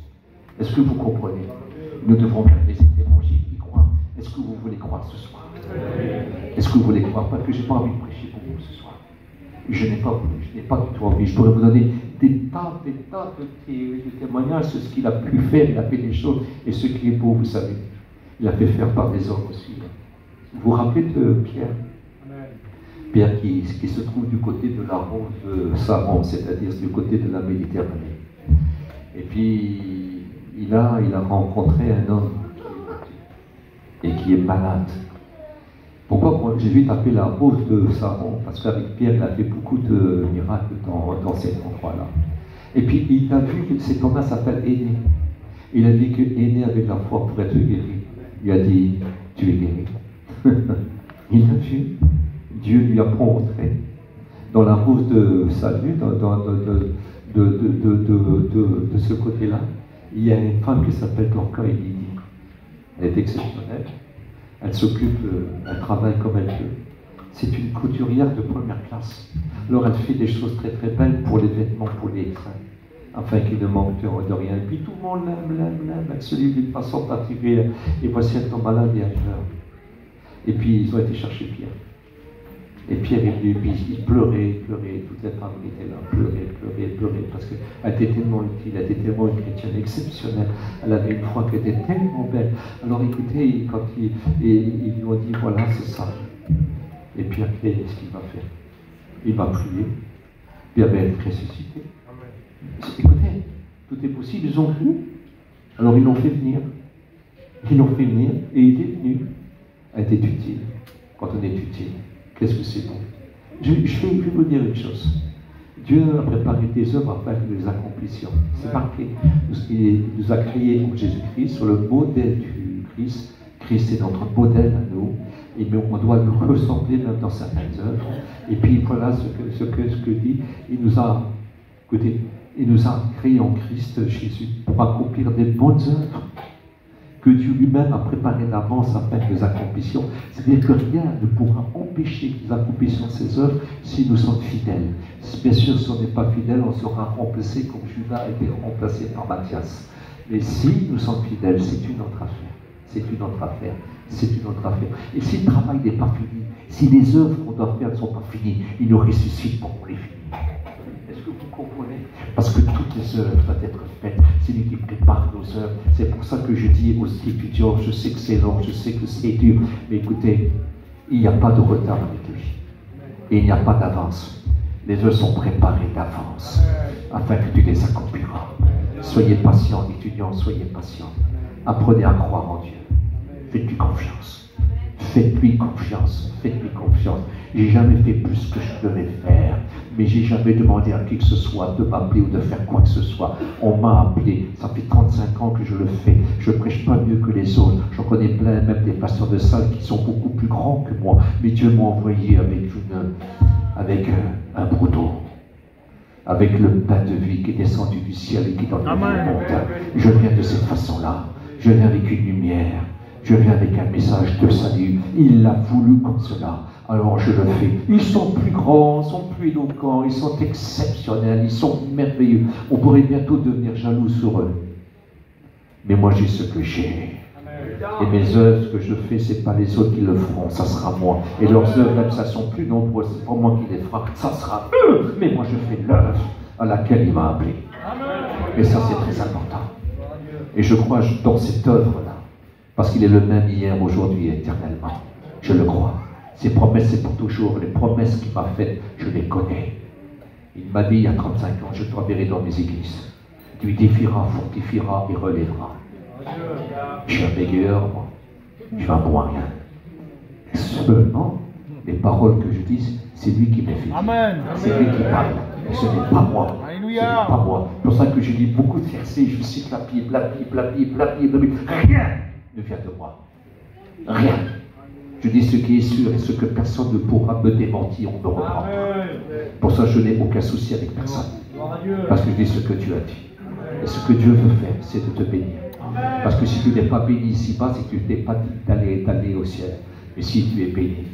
Est-ce que vous comprenez? Nous devons garder cet évangile et croire. Est-ce que vous voulez croire ce soir? Est-ce que vous voulez croire? Parce que je n'ai pas envie de prêcher pour vous ce soir. Je n'ai pas voulu, je n'ai pas du tout envie. Je pourrais vous donner des tas de témoignages sur ce qu'il a pu faire. Il a fait des choses. Et ce qui est beau, vous savez, il a fait faire par des hommes aussi. Vous vous rappelez de Pierre? Pierre qui se trouve du côté de la rose de Saron, c'est-à-dire du côté de la Méditerranée. Et puis, il a rencontré un homme et qui est malade. Pourquoi Jésus appelé la rose de Saron? Parce qu'avec Pierre, il a fait beaucoup de miracles dans cet endroit-là. Et puis, il a vu que cet homme-là s'appelle Aîné. Il a dit que Aîné avait de la foi pour être guéri. Il a dit, tu es guéri. Il a vu. Dieu lui a montré dans la rose de salut, de ce côté-là, il y a une femme qui s'appelle Dorca et Lydie. Elle est exceptionnelle. Elle s'occupe, elle travaille comme elle peut. C'est une couturière de première classe. Alors elle fait des choses très très belles pour les vêtements, pour les trains, afin qu'il ne manque de rien. Et puis tout le monde l'aime. Elle se livre d'une façon particulière. Et voici elle tombe malade et elle meurt. Et puis ils ont été chercher Pierre. Et Pierre est venu, puis il pleurait, toutes les femmes étaient là, pleurait, parce qu'elle était tellement utile, elle était tellement une chrétienne exceptionnelle, elle avait une foi qui était tellement belle. Alors écoutez, quand ils lui ont dit, voilà, c'est ça. Et Pierre, qu'est-ce qu'il va faire? Il va prier, puis elle va être ressuscitée. Écoutez, tout est possible, ils ont cru. Alors ils l'ont fait venir. Et il était venu. Elle était utile. Quand on est utile, qu'est-ce que c'est bon? Je vais vous dire une chose. Dieu a préparé des œuvres afin que nous les accomplissions. C'est marqué. Il nous a créés en Jésus-Christ sur le modèle du Christ. Christ est notre modèle à nous. Et on doit lui ressembler même dans certaines œuvres. Et puis voilà ce que dit. Il nous a créés en Christ Jésus pour accomplir des bonnes œuvres que Dieu lui-même a préparées d'avance afin que nous accomplissions. C'est-à-dire que rien ne pourra empêcher que nous accomplissions ces œuvres si nous sommes fidèles. Bien sûr, si on n'est pas fidèle, on sera remplacé comme Judas a été remplacé par Matthias. Mais si nous sommes fidèles, c'est une autre affaire. C'est une autre affaire. C'est une autre affaire. Et si le travail n'est pas fini, si les œuvres qu'on doit faire ne sont pas finies, il nous ressuscite pour qu'on les finisse. Est-ce que vous comprenez? Parce que toutes les œuvres doivent être faites. C'est lui qui prépare nos œuvres. C'est pour ça que je dis aux étudiants, je sais que c'est long, je sais que c'est dur, mais écoutez, il n'y a pas de retard avec lui. Et il n'y a pas d'avance. Les œuvres sont préparées d'avance, afin que tu les accompliras. Soyez patients, étudiants, soyez patients. Apprenez à croire en Dieu. Faites-lui confiance. Faites-lui confiance. Faites-lui confiance. J'ai jamais fait plus que je devais faire. Mais j'ai jamais demandé à qui que ce soit de m'appeler ou de faire quoi que ce soit. On m'a appelé. Ça fait 35 ans que je le fais. Je prêche pas mieux que les autres. J'en connais plein, même des pasteurs de salle qui sont beaucoup plus grands que moi. Mais Dieu m'a envoyé avec un brouteau. Avec le pain de vie qui est descendu du ciel et qui donne le monde. Je viens de cette façon-là. Je viens avec une lumière. Je viens avec un message de salut. Il l'a voulu comme cela. Alors je le fais. Ils sont plus grands, ils sont plus éloquents, ils sont exceptionnels, ils sont merveilleux. On pourrait bientôt devenir jaloux sur eux. Mais moi j'ai ce que j'ai. Et mes œuvres, ce que je fais, ce n'est pas les autres qui le feront, ça sera moi. Et leurs œuvres, même ça sont plus nombreuses, c'est pas moi qui les fera, ça sera eux. Mais moi je fais l'œuvre à laquelle il m'a appelé. Et ça c'est très important. Et je crois dans cette œuvre-là, parce qu'il est le même hier, aujourd'hui et éternellement. Je le crois. Ses promesses, c'est pour toujours. Les promesses qu'il m'a faites, je les connais. Il m'a dit il y a 35 ans, je t'enverrai dans mes églises. Tu édifieras, fortifieras et relèveras. Je suis un meilleur, moi. Je suis un bon rien. Seulement, les paroles que je dis, c'est lui qui me fait. C'est lui qui parle. Et ce n'est pas moi. Ce n'est pas moi. C'est pour ça que je lis beaucoup de versets, je cite la Bible. Rien ne vient de moi. Rien. Je dis ce qui est sûr et ce que personne ne pourra me démentir ou me reprendre. Pour ça, je n'ai aucun souci avec personne. Parce que je dis ce que Dieu a dit. Et ce que Dieu veut faire, c'est de te bénir. Parce que si tu n'es pas béni ici-bas, c'est que tu n'es pas dit d'aller au ciel. Mais si tu es béni,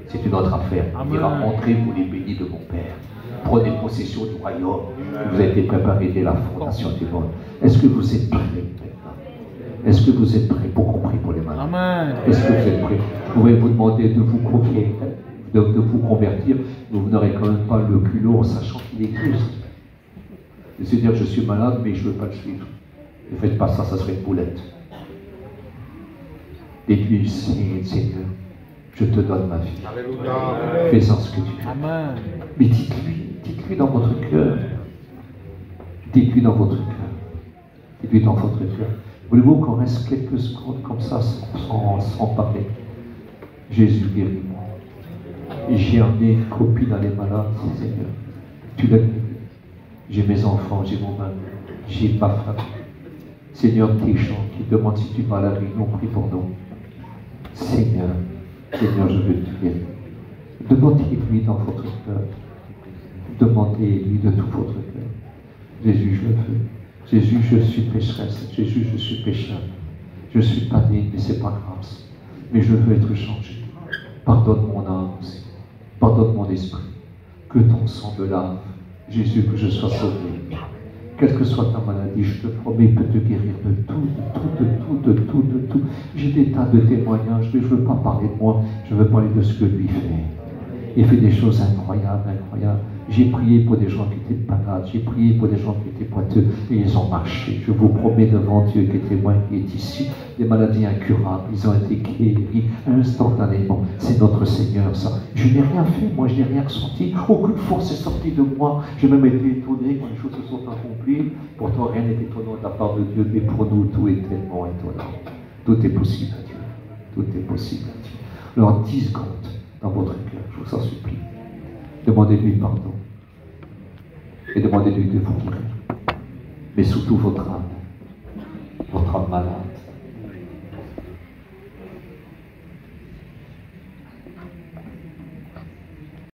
c'est une autre affaire. Il ira entrer pour les bénis de mon Père. Prenez possession du royaume qui vous a été préparé dès la fondation du monde. Est-ce que vous êtes prêts maintenant? Est-ce que vous êtes prêts pour qu'on prie pour les malades? Est-ce que vous êtes prêts? Je pourrais vous demander de vous confier, de vous convertir, mais vous n'aurez quand même pas le culot en sachant qu'il est Christ. C'est-à-dire, je suis malade, mais je ne veux pas le suivre. Ne faites pas ça, ça serait une boulette. Dites-lui, Seigneur, je te donne ma vie. Fais-en ce que tu veux. Mais dites-lui dans votre cœur. Dites-lui dans votre cœur. Dites-lui dans votre cœur. Voulez-vous qu'on reste quelques secondes comme ça sans parler? Jésus, guéris-moi. J'ai emmené une copie dans les malades, Seigneur. Tu l'as guéri. J'ai mes enfants, j'ai mon mari, j'ai ma femme. Seigneur, tes gens qui demandent si tu vas à la vie, on prie pour nous. Seigneur, je veux te guérir. Demandez-lui dans votre cœur. Demandez-lui de tout votre cœur. Jésus, je le veux. Jésus, je suis pécheresse. Jésus, je suis pécheur. Je ne suis pas né, mais ce n'est pas grave. Mais je veux être changé. Pardonne mon âme aussi. Pardonne mon esprit. Que ton sang me lave. Jésus, que je sois sauvé. Quelle que soit ta maladie, je te promets, il peut te guérir de tout. J'ai des tas de témoignages, mais je ne veux pas parler de moi, je veux parler de ce que lui fait. Il fait des choses incroyables, incroyables. J'ai prié pour des gens qui étaient malades, j'ai prié pour des gens qui étaient boiteux, et ils ont marché. Je vous promets devant Dieu qui est témoin, qui est ici, des maladies incurables, ils ont été guéris instantanément. C'est notre Seigneur, ça. Je n'ai rien fait, moi, je n'ai rien ressenti. Aucune force est sortie de moi. J'ai même été étonné quand les choses se sont accomplies. Pourtant, rien n'est étonnant de la part de Dieu, mais pour nous, tout est tellement étonnant. Tout est possible à Dieu. Tout est possible à Dieu. Alors, 10 secondes dans votre cœur, je vous en supplie. Demandez-lui pardon. Et demandez-lui de vous guérir. Mais surtout votre âme.